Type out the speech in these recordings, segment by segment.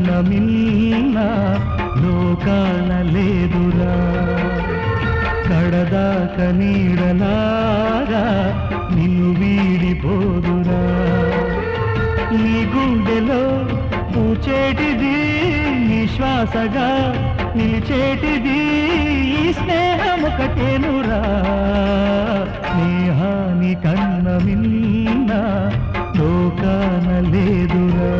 కన్న మిన్న లోకాన లేదురా కడదాక నీడలాగా నిన్ను వీడిపోదురా నీ గుండెలో పూచేటిది నిశ్వాసగా నిలిచేటిది ఈ స్నేహమొకటేనురా స్నేహాని కన్న మిన్న లోకాన లేదురా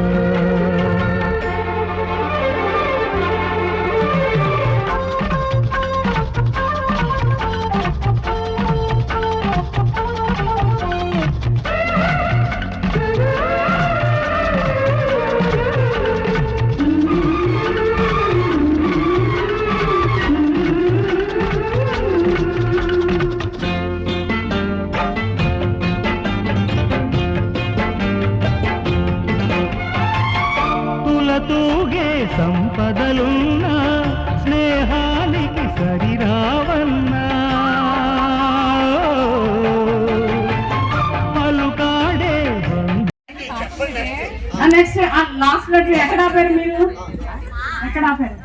తూగే సంపదలున్నా స్నేహానికి సరిరావన్నా పలుకాడే నెక్స్ట్ లాస్ట్ లో ఎక్కడ ఆపారు మీరు ఎక్కడ ఆపారు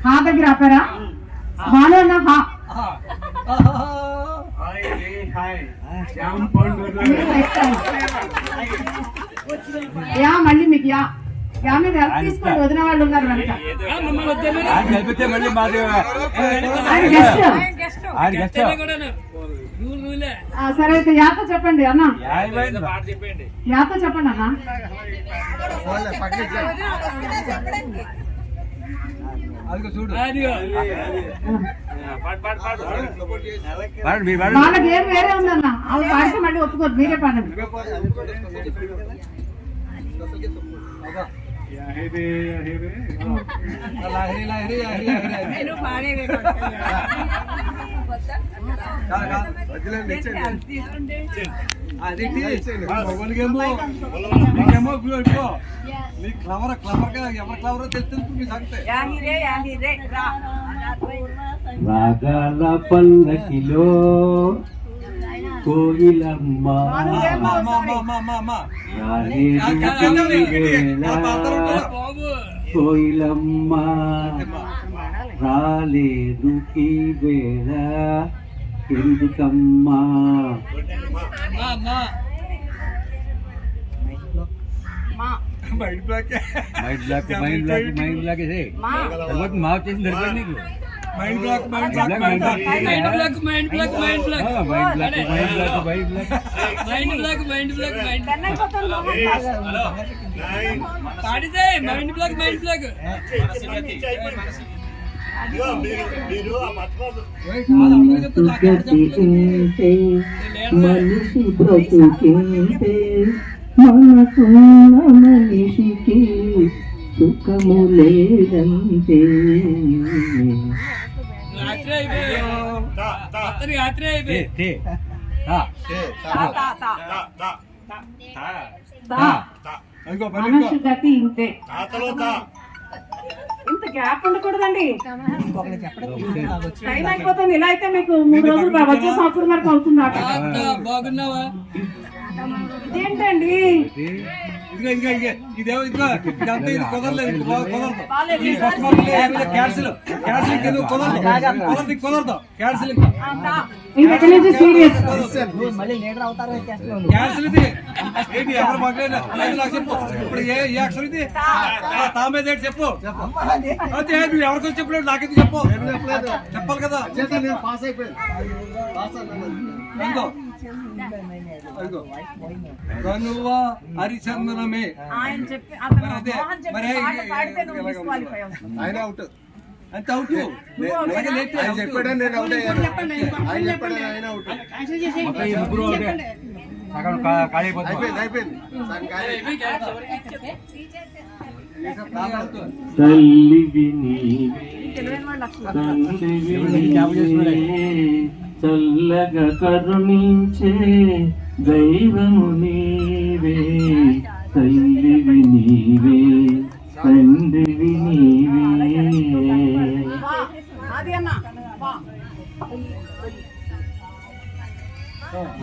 హా దగ్గర ఆపారా బాను అన్న హా యా మళ్ళీ మీకు యా యా మీద హెల్ప్ తీసుకోండి వదిన వాళ్ళు ఉన్నారు సరే అయితే యాతో చెప్పండి అన్న యాతో చెప్పండి అన్న వాళ్ళకి ఏం వేరే ఉందన్న అవి పాడితే మళ్ళీ ఒప్పుకోరు మీరే పాడండి రాగాల పల్లకిలో కోయిలమ్మ కోయిలమ్మ రాలేదు ఈ వేళ ఎందుకమ్మా మైండ్ బ్లాక్ మాకు చేసిన సరిపోయింది నీకు మైండ్ బ్లాక్ మనిషి బ్రతుకేంటే మనసున్న మనిషికి సుఖము లేదంటే మనిషి గతి ఇంతే ఇంత గ్యాప్ ఉండకూడదండి టైం అయిపోతుంది ఇలా అయితే మీకు 3 రోజులు వచ్చే సంవత్సరం వరకు అవుతుంది బాగున్నావా ఇదేంటండి ఇదేమో కుదరలేదు కుదరదు క్యాన్సిల్ ఇది ఎవరు చెప్పు ఇప్పుడు ఏ అక్షరం ఇది తామేది చెప్పు అదే నువ్వు ఎవరికొచ్చి చెప్పలేదు నాకెందుకు చెప్పు చెప్పాలి కదా కనువా హరిచందనమే ఆయన అవుట్ అంత అవుట్ చెప్పాడు నేను అవుట్ ఆయన చెప్పాడు ఆయన అవుట్ అయిపోయింది తల్లివి నీవే చల్లగా కరుణించే దైవము నీవే తల్లివి నీవే తండ్రివి నీవే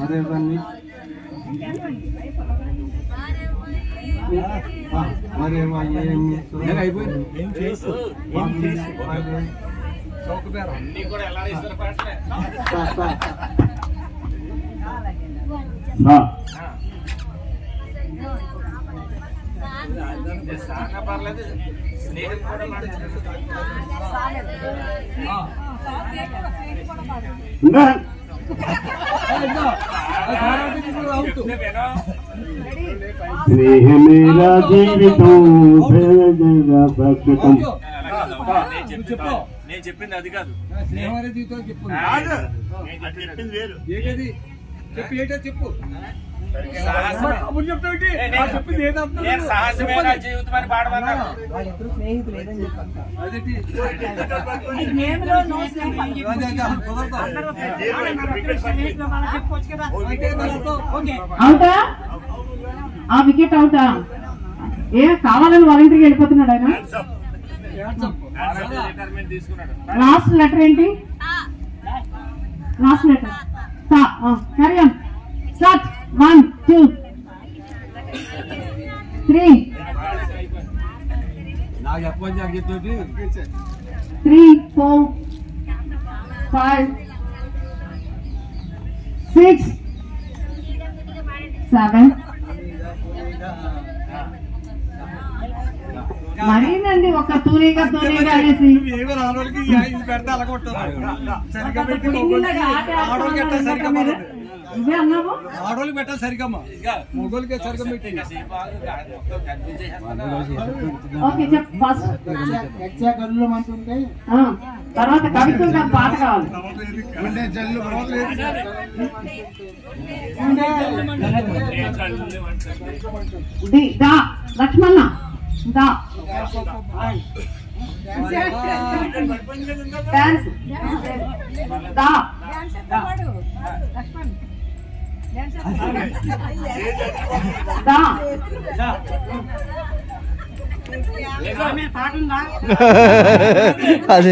అరే స్నేహమేరా జీవితం నేను చెప్పింది అది కాదు. స్నేహమనే జీవితం చెప్పు. ఏంటది చెప్పు, ఏంటో చెప్పు. అప్పుడు చెప్తావు చెప్పింది సాహసమైన జీవితం అని పాడమన్నారు. అవుతా ఆ వికెట్ అవుతా. ఏ కావాలని వాలంటీర్కి వెళ్ళిపోతున్నాడు ఆయన. లాస్ట్ లెటర్ ఏంటి? Last letter carry on. Start. 1 2 3 నాకు చెప్పని నాకు చెప్తుంది 3 4 5 6 7 మరీనండి ఒక తూనీగా అనేసి ఏమో రానోళ్ళకి ఇది పెడితే అలాగొట్టారు. సరిగ్గా పెట్టి ఆడోళ్ళకి ఎట్టా సరిగ్గా ఇవే అన్నావు. ఆడోళ్ళకి పెట్టాలి సరిగమ్మా, మొగోళ్ళకి సరిగ్గా పెట్టి. ఓకే చెప్పు ఫస్ట్. తర్వాత కవిత్వం కాదు, పాట కావాలి. దా లక్ష్మణ దా డాన్స్ దా దా అదే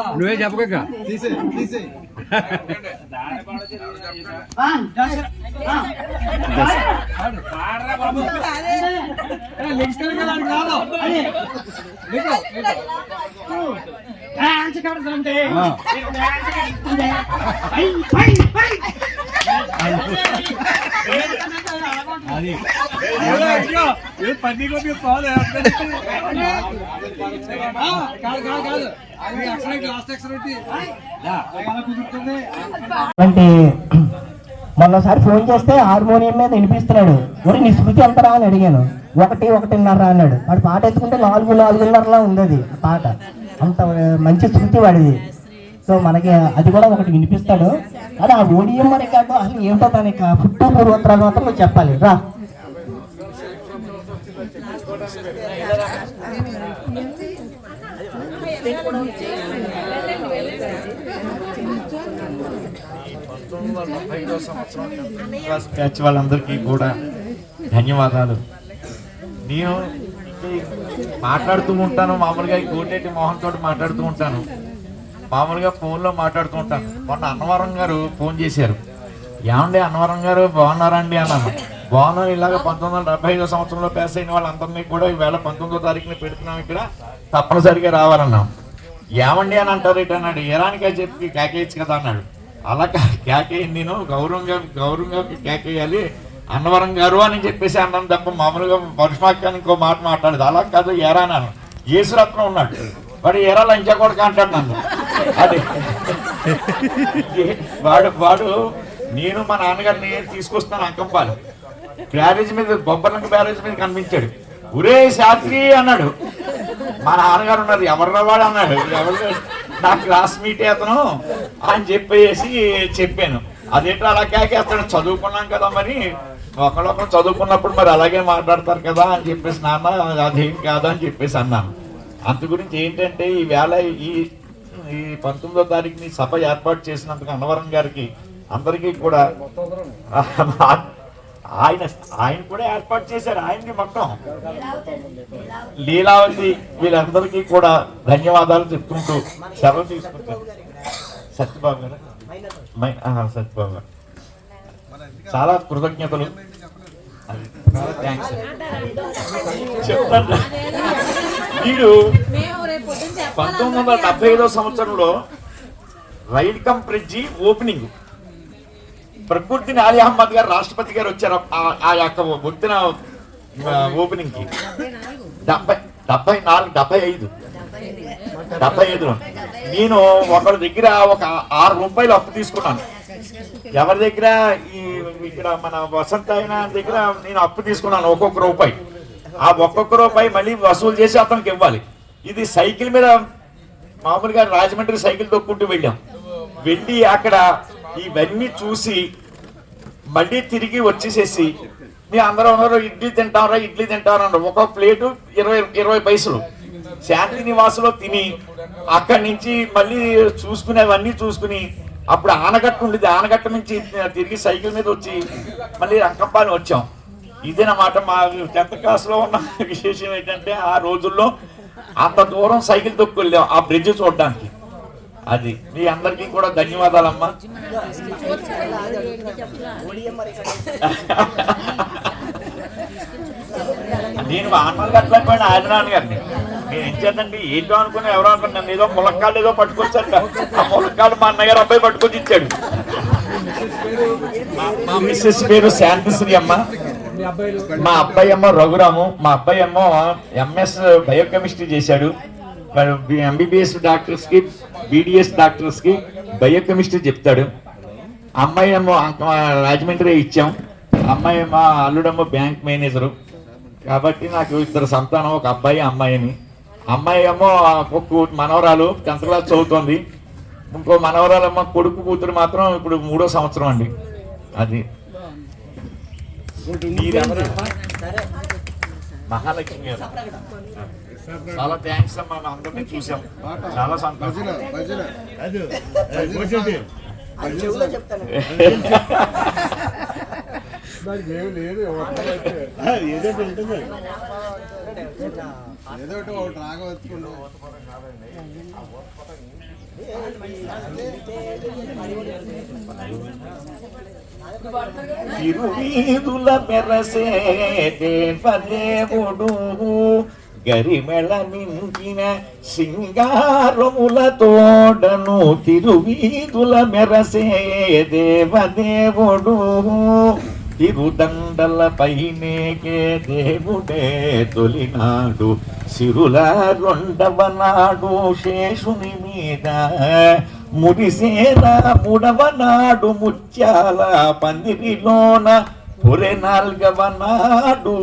నువ్వే చెప్పక పన్నీ కొద్ది పోలే అంటే మొన్నసారి ఫోన్ చేస్తే హార్మోనియం మీద వినిపిస్తున్నాడు. ఒరే నీ శృతి ఎంతరా అని అడిగాను. 1-1.5 అన్నాడు. వాడు పాట ఎత్తుకుంటే 4-4.5లా ఉంది అది పాట. అంత మంచి శృతి వాడిది. సో మనకి అది కూడా ఒకటి వినిపిస్తాడు. అది ఆ ఓడియం రికార్డు అసలు ఏమిటో దానికి పుట్టు పూర్వోత్తరాలు మాత్రం నువ్వు చెప్పాలి రా. బ్యాచ్ వాళ్ళందరికీ కూడా ధన్యవాదాలు. నేను మాట్లాడుతూ ఉంటాను, మామూలుగా గోటేటి మోహన్ తోటి మాట్లాడుతూ ఉంటాను, మామూలుగా ఫోన్లో మాట్లాడుతూ ఉంటాను. మొన్న అన్నవరం గారు ఫోన్ చేశారు. ఏమండి అన్నవరం గారు బాగున్నారా అండి అన్నాను. బాగున్నాను, ఇలాగ 1975 సంవత్సరంలో పాస్ అయిన వాళ్ళందరినీ కూడా ఈవేళ 19వ తారీఖున పెడుతున్నాం, ఇక్కడ తప్పనిసరిగా రావాలన్నాం. ఏమండి అని అంటారు ఇటు అన్నాడు. ఏరానికా చెప్పి కేకేయచ్చు కదా అన్నాడు. అలా కేకేయండి, నేను గౌరవంగా కేకేయాలి అన్నవరం గారు అని చెప్పేసి అన్నాను తప్ప మామూలుగా వర్షమాకాన్ని ఇంకో మాట మాట్లాడదు. అలా కాదు ఏరా అన్నాను. యేసురత్నం ఉన్నాడు, వాడు ఏరా లంచా కొడుకు అంటాడు నన్ను. అదే వాడు నేను మా నాన్నగారిని తీసుకొస్తాను అంకంపాలు బ్యారేజ్ మీద, బొబ్బర్లంక బ్యారేజ్ మీద కనిపించాడు. ఒరే శాస్త్రి అన్నాడు. మా నాన్నగారు ఉన్నారు, ఎవర్రా వాడు అన్నాడు. ఎవరు నా క్లాస్మేట్ అతను అని చెప్పేసి చెప్పాను. అదేంటో అలా కేకేస్తాడు, చదువుకున్నాం కదా మరి, ఒకళ్ళొకరు చదువుకున్నప్పుడు మరి అలాగే మాట్లాడతారు కదా అని చెప్పేసి నాన్న అదేం కాదా అని చెప్పేసి అన్నాను. అంత గురించి ఏంటంటే ఈవేళ ఈ 19వ తారీఖుని సభ ఏర్పాటు చేసినందుకు అన్నవరం గారికి అందరికీ కూడా ఆయన కూడా ఏర్పాటు చేశారు. ఆయనకి మొత్తం లీలావతి వీళ్ళందరికీ కూడా ధన్యవాదాలు చెప్తుంటూ సెలవు తీసుకుంటారు. సత్యబాబు గారు సత్యబాబు గారు చాలా కృతజ్ఞతలు. చాలా థ్యాంక్స్ చెప్తాను. వీడు 1975 సంవత్సరంలో రైల్ కమ్ బ్రిడ్జి ఓపెనింగ్ ప్రకృతిని ఆలి అహ్మద్ గారు రాష్ట్రపతి గారు వచ్చారు ఆ యొక్క వచ్చిన ఓపెనింగ్ కి 75లో నేను ఒకరి దగ్గర ఒక 6 రూపాయలు అప్పు తీసుకున్నాను. ఎవరి దగ్గర ఇక్కడ మన వసంత అయిన దగ్గర నేను అప్పు తీసుకున్నాను ఒక్కొక్క రూపాయి. ఆ ఒక్కొక్క రూపాయి మళ్ళీ వసూలు చేసి అతనికి ఇవ్వాలి. ఇది సైకిల్ మీద మామూలుగా రాజమండ్రి సైకిల్ తొక్కుంటూ వెళ్ళి అక్కడ ఇవన్నీ చూసి మళ్ళీ తిరిగి వచ్చేసేసి మీ అందరూ ఇడ్లీ తింటామన్నారు. ఒక్కొక్క ప్లేటు 20 పైసలు. శాంతి నివాసులో తిని అక్కడి నుంచి మళ్ళీ చూసుకునేవన్నీ చూసుకుని అప్పుడు ఆనగట్టు ఉండేది. ఆనగట్టు నుంచి తిరిగి సైకిల్ మీద వచ్చి మళ్ళీ రంకంపాలెం వచ్చాం. ఇదేనమాట మా 10th క్లాస్లో ఉన్న విశేషం ఏంటంటే ఆ రోజుల్లో అంత దూరం సైకిల్ తొక్కు వెళ్ళాం ఆ బ్రిడ్జ్ చూడడానికి. అది మీ అందరికీ కూడా ధన్యవాదాలమ్మా. నేను ఆన్మల్ అట్లయిపోయిన ఆదినారాయణ గారిని నేను ఏం చేద్దండి ఏంటో అనుకుని ఎవరో అనుకున్నాను ఏదో ములక్కాళ్ళు ఏదో పట్టుకొచ్చారు. ఆ ములక్కాళ్ళు మా అన్నగారు అబ్బాయి పట్టుకొచ్చి ఇచ్చాడు. మా మిస్సెస్ పేరు శాంతిశ్రీ అమ్మ, మా అబ్బాయి ఏమో రఘురాము. మా అబ్బాయి ఏమో MS బయోకెమిస్ట్రీ చేశాడు. MBBS డాక్టర్స్ కి BDS డాక్టర్స్ కి బయోకెమిస్ట్రీ చెప్తాడు. అమ్మాయి ఏమో రాజమండ్రి ఇచ్చాం. అమ్మాయి మా అల్లుడేమో బ్యాంక్ మేనేజరు. కాబట్టి నాకు 2 సంతానం, ఒక అబ్బాయి అమ్మాయిని. అమ్మాయి ఏమో ఒక మనవరాలు 10th క్లాస్ చదువుతోంది. ఇంకో మనవరాలమ్మ కొడుకు కూతురు మాత్రం ఇప్పుడు 3వ సంవత్సరం అండి. అది మహాలక్ష్మి గారు చాలా థ్యాంక్స్ అమ్మా. అందరినీ చూసాం, చాలా సంతోషం. తిరువీధుల మెరసే దేవదేవుడు గరిమెళ నింపిన సింగారముల తోడను తిరువీధుల మెరసే దేవదేవుడు తిరుదండల పైనేకే దేవుడే తొలినాడు సిరుల 2వ నాడు శేషుని మీద ముడిసేన 3వ నాడు ముత్యాల పందిరిలోన పొరె 4వ నాడు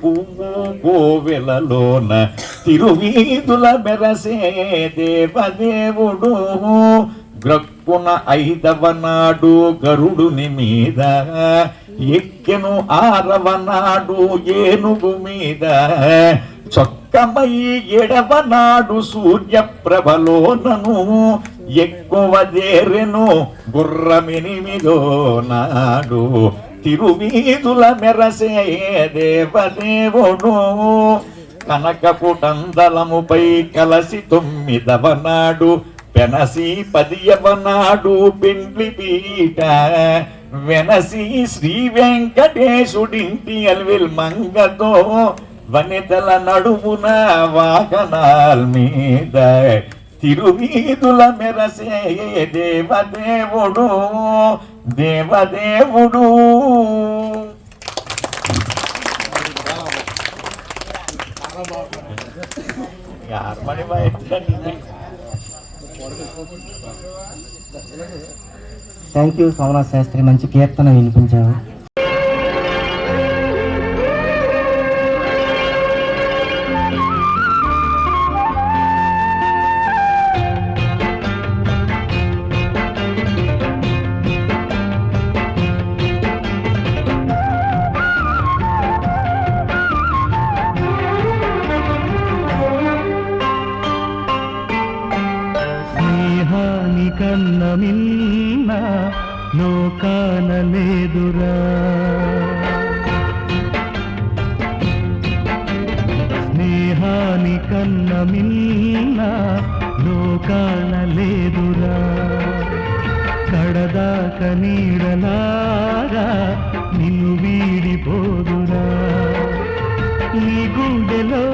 పువ్వు కోవెలలోన తిరువీధుల మెరసే దేవదేవుడు గ్రక్కున 5వ నాడు గరుడుని మీద ఎక్కెను 6వ నాడు ఏనుగు మీద చొక్కమై 7వ నాడు సూర్యప్రభలోనను ఎక్కువ దేరెను గుర్రమెనిమిదో నాడు తిరువీధుల మెరసే దేవదేవుడు కనకపు టందలముపై కలసి 9వ నాడు పెనసి 10వ నాడు పెండ్లి పీట వెనసి శ్రీ వెంకటేశుడింటి అల్విల్ మంగతో వనితల నడుమున వాహనాల మీద తిరువీధుల మెరసే దేవదేవుడు దేవదేవుడు. థ్యాంక్ యూ సోమనాథ్ శాస్త్రి, మంచి కీర్తన వినిపించావు. కన్న మిన్న లోకాన లేదురా స్నేహాని కన్న మిన్న లోకాన లేదురా నీడలాగా నిన్ను వీడిపోదురా నీ గుండెలో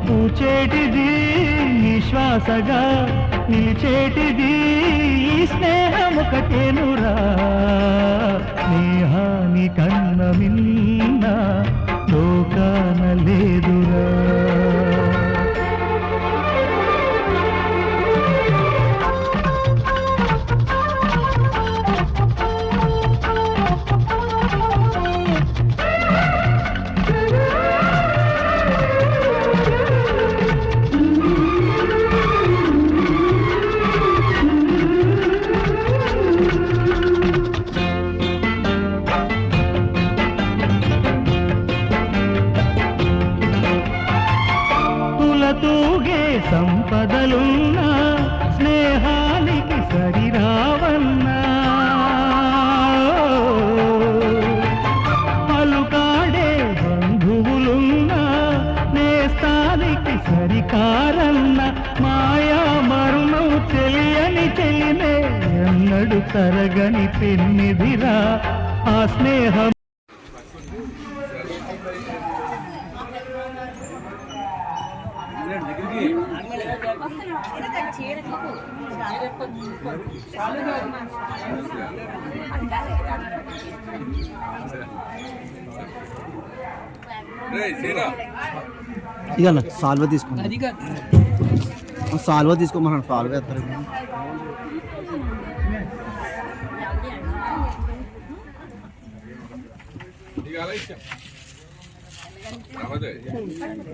పూచేటిది నీ శ్వాసగా నిలిచేటిది ఈ స్నేహమొకటేనురా స్నేహాని కన్న మిన్న లోకాన లేదురా తూగే సంపదలున్నా స్నేహానికి సరిరావన్నా పలుకాడే బంధువులున్నా నేస్తానికి సరికారన్న మాయా మరుణం తెలియని చెలినే ఎన్నడు తరగని పెన్నిదిరా ఆ స్నేహం ఇదన్న సాల్వ తీసుకున్నా సాల్వ తీసుకోమన్నాడు సాల్వ ఎత్తారు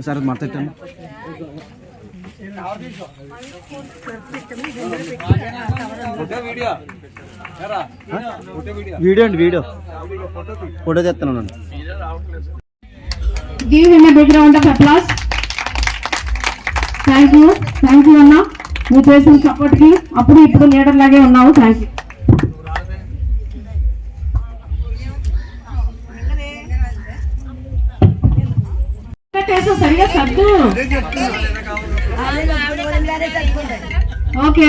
సరే మాట్లాడతాను వీడియో అండి వీడియో ఫోటో తెస్తాను Give him a big round of applause. Thank you అన్న నువ్వు చేసిన సపోర్ట్ కి అప్పుడు ఇప్పుడు లీడర్ లాగే ఉన్నావు. Thank you. సరిగా సర్దు. ఓకే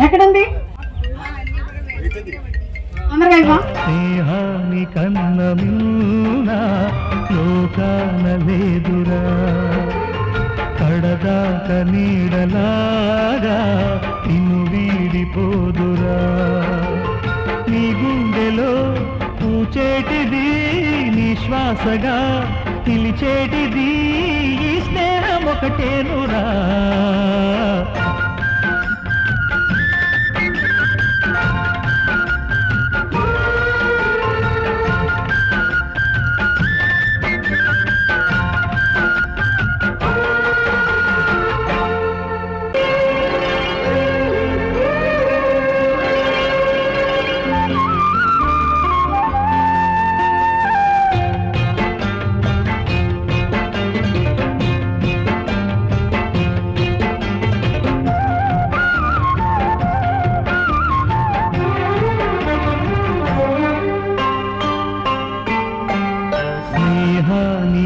ఎక్కడుంది స్నేహాని కన్న మిన్న లోకాన లేదురా కడదాక నీడలాగా నిన్ను వీడిపోదురా నీ గుండెలో పూచేటిది నీ శ్వాసగా నిలిచేటిది ఈ స్నేహం ఒకటేనురా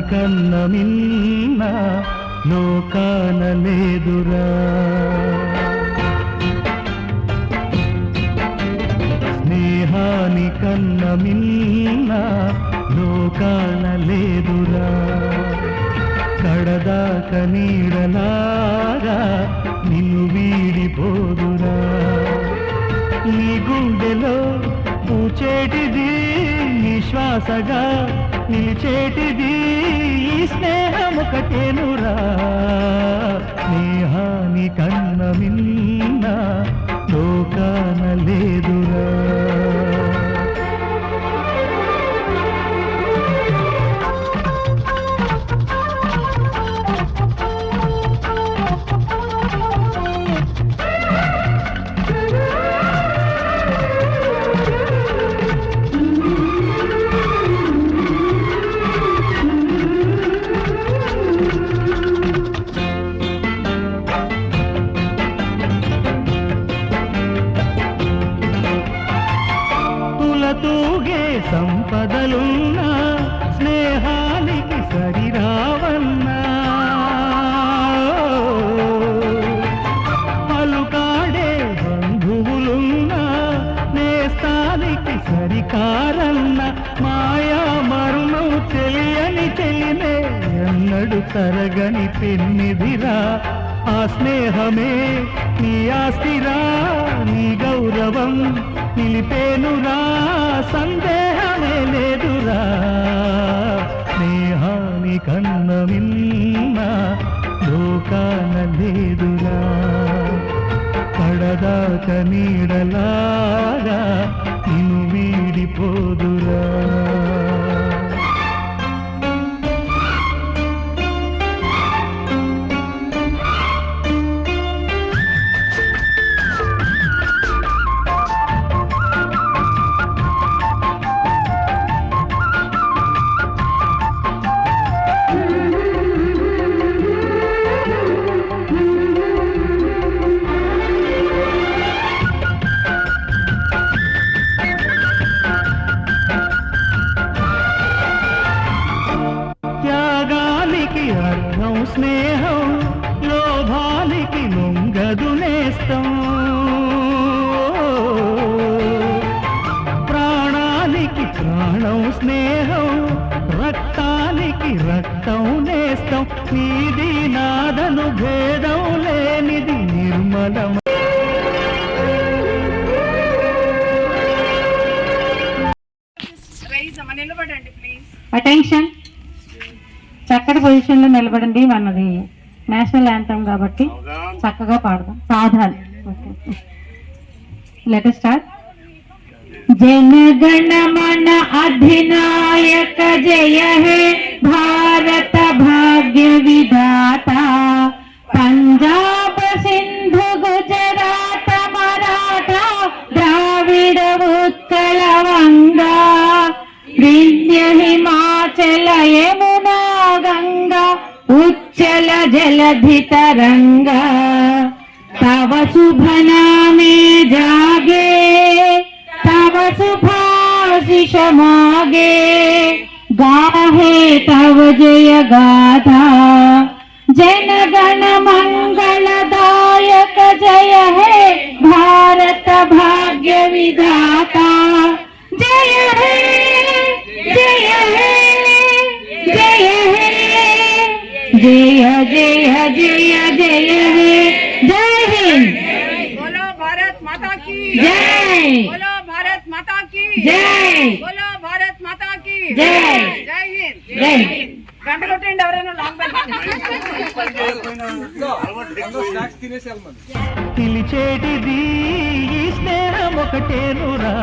కన్న మిన్న లోకాన లేదురా స్నేహాని కన్న మిన్న లోకాన లేదురా కడదాక నీడలాగా నిన్ను వీడిపోదురా నీ గుండెలో పూచేటిది నీ శ్వాసగా నిలిచేటిది ఈ స్నేహం ఒకటేనురా స్నేహాని కన్న మిన్న లోకాన లేదురా తరగని పెన్నిదిరా ఆ స్నేహమే నీ ఆస్తిరా నీ గౌరవం నిలిపేనురా సందేహమే లేదురా స్నేహాని కన్న మిన్న లోకాన లేదురా పడదాక నీడలాగా నిన్ను వీడిపోదురా అర్థం స్నేహం లోభానికి లొంగదు నేస్తం ప్రాణానికి ప్రాణం స్నేహం రక్తానికి రక్తం నేస్తం నీది నాదను భేదం లేనిది నిర్మలం అటెన్షన్, చక్కటి పొజిషన్ లో నిలబడండి. మనది నేషనల్ యాంథమ్ కాబట్టి చక్కగా పాడదాం. సాధాలి. Let us start. జనగణ మన అధినాయక జయ హే భారత భాగ్య విధాత పంజాబ్ సింధు గుజరాత మరాఠా ద్రావిడ ఉత్కళ వంగా వింధ్య హిమాచల యమునా గంగా ఉచ్చల జలధి తరంగా तव शुभ नामे जागे तव शुभाशिष मागे गाहे तव जय गाथा जन गण मंगलदायक जय हे भारत भाग्य विधाता जय हे जय हे जय हे जय जय जय जय हे जय हिंद। बोलो भारत माता की जय। बोलो भारत माता की जय। बोलो भारत माता की जय। जय हिंद। जय हिंद। గంట కొట్టండి ఎవరైనా లాంగ్ బెల్ స్నాక్స్ తినేసారు మరి. పిలిచేటిది ఈ స్నేహం ఒకటేనురా